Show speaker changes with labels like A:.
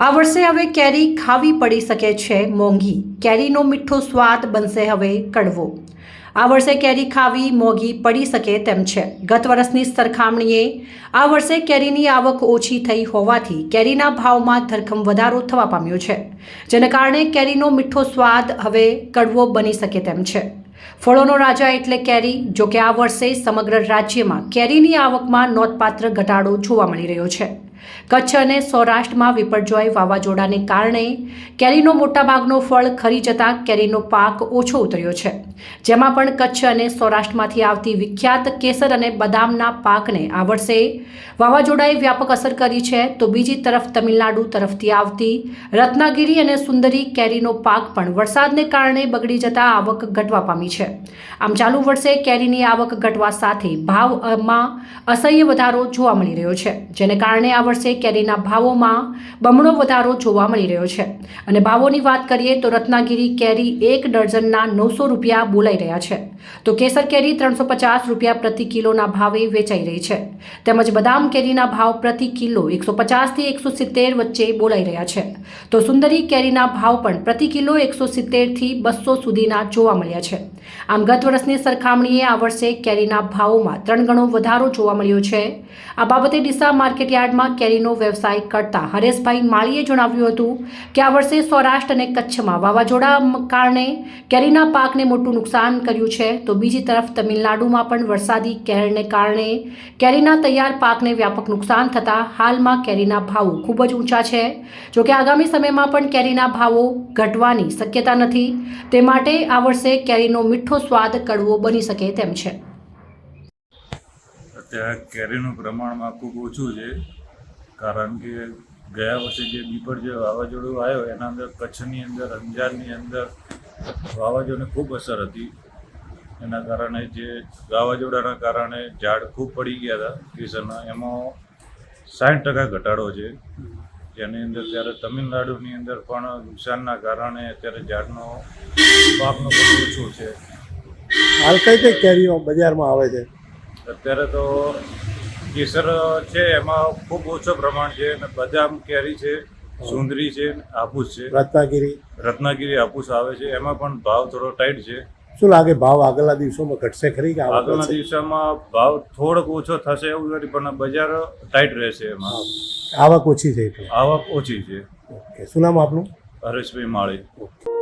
A: આ વર્ષે હવે કેરી ખાવી પડી શકે છે મોંઘી, કેરીનો મીઠો સ્વાદ બનશે હવે કડવો। આ વર્ષે કેરી ખાવી મોંઘી પડી શકે તેમ છે। ગત વર્ષની સરખામણીએ આ વર્ષે કેરીની આવક ઓછી થઈ હોવાથી કેરીના ભાવમાં ધરખમ વધારો થવા પામ્યો છે, જેને કારણે કેરીનો મીઠો સ્વાદ હવે કડવો બની શકે તેમ છે। ફળોનો રાજા એટલે કેરી। જો કે આ વર્ષે સમગ્ર રાજ્યમાં કેરીની આવકમાં નોંધપાત્ર ઘટાડો જોવા મળી રહ્યો છે। કચ્છ અને સૌરાષ્ટ્રમાં વિપર્જોય વાવાઝોડાને કારણે કેરીનો મોટાભાગનો ફળ ખરી જતા કેરીનો પાક ઓછો ઉતર્યો છે, જેમાં પણ કચ્છ અને સૌરાષ્ટ્રમાંથી આવતી વિખ્યાત કેસર અને બદામના પાકને આ વર્ષે વાવાઝોડાએ વ્યાપક અસર કરી છે, તો બીજી તરફ તમિલનાડુ તરફથી આવતી રત્નાગીરી અને સુંદરી કેરીનો પાક પણ વરસાદને કારણે બગડી જતા આવક ઘટવા પામી છે। આમ ચાલુ વર્ષે કેરીની આવક ઘટવા સાથે ભાવમાં અસહ્ય વધારો જોવા મળી રહ્યો છે, જેને કારણે આ વર્ષે કેરીના ભાવોમાં બમણો વધારો જોવા મળી રહ્યો છે। અને ભાવોની વાત કરીએ તો રત્નાગીરી કેરી 1 ડઝનના 900 રૂપિયા બોલાઈ રહ્યા છે, તો કેસર કેરી 350 રૂપિયા પ્રતિ કિલોના ભાવે વેચાઈ રહી છે, તેમજ બદામ કેરીના ભાવ પ્રતિ કિલો 150 થી 170 વચ્ચે બોલાઈ રહ્યા છે, તો સુંદરી કેરીના ભાવ પણ પ્રતિ કિલો 170 થી 200 સુધીના જોવા મળ્યા છે। આમ ગત વર્ષની સરખામણીએ આ વર્ષે કેરીના ભાવોમાં 3 ગણો વધારો જોવા મળ્યો છે। આ બાબતે ડીસા માર્કેટયાર્ડમાં કેરીનો વ્યવસાય કરતા હરેશભાઈ માળીએ જણાવ્યું હતું કે આ વર્ષે સૌરાષ્ટ્ર અને કચ્છમાં વાવાઝોડા કારણે કેરીના પાકને મોટું નુકસાન કર્યું છે, તો બીજી તરફ તમિલનાડુમાં પણ વરસાદી કહેરને કારણે કેરીના તૈયાર પાકને વ્યાપક નુકસાન થતાં હાલમાં કેરીના ભાવો ખૂબ જ ઊંચા છે। જો કે આગામી સમયમાં પણ કેરીના ભાવો ઘટવાની શક્યતા નથી, તે માટે આ વર્ષે કેરીનો મીઠો સ્વાદ કડવો બની શકે તેમ છે।
B: અત્યારે કેરીનું પ્રમાણમાં ખૂબ ઓછું છે, કારણ કે ગયા વર્ષે જે બીપરજોય વાવાઝોડું આવ્યો એના અંદર કચ્છની અંદર અંજારની અંદર વાવાઝોડાની ખૂબ અસર હતી। એના કારણે જે વાવાઝોડાના કારણે ઝાડ ખૂબ પડી ગયા હતા કેસરના, એમાં 60% ઘટાડો છે, જેની અંદર ત્યારે તમિલનાડુની અંદર પણ નુકસાનના કારણે અત્યારે ઝાડનો પાકનો પણ ઓછો છે।
C: હાલ કઈ કઈ કેરીઓ બજારમાં આવે છે?
B: અત્યારે તો કેસર છે એમાં ખૂબ ઓછો પ્રમાણ છે, અને બદામ કેરી છે, સુંદરી છે, હાપુસ છે, રત્નાગીરી હાપુસ આવે છે, એમાં પણ ભાવ થોડો ટાઈટ છે।
C: શું લાગે ભાવ આગળના દિવસોમાં ઘટશે ખરી કે
B: આગળના દિવસોમાં ભાવ થોડોક ઓછો થશે એવું નથી, પણ બજાર ટાઈટ રહેશે। એમાં
C: આવક ઓછી છે?
B: આવક ઓછી છે।
C: ઓકે, શું નામ આપનું?
B: હરેશભાઈ માળી।
C: ઓકે।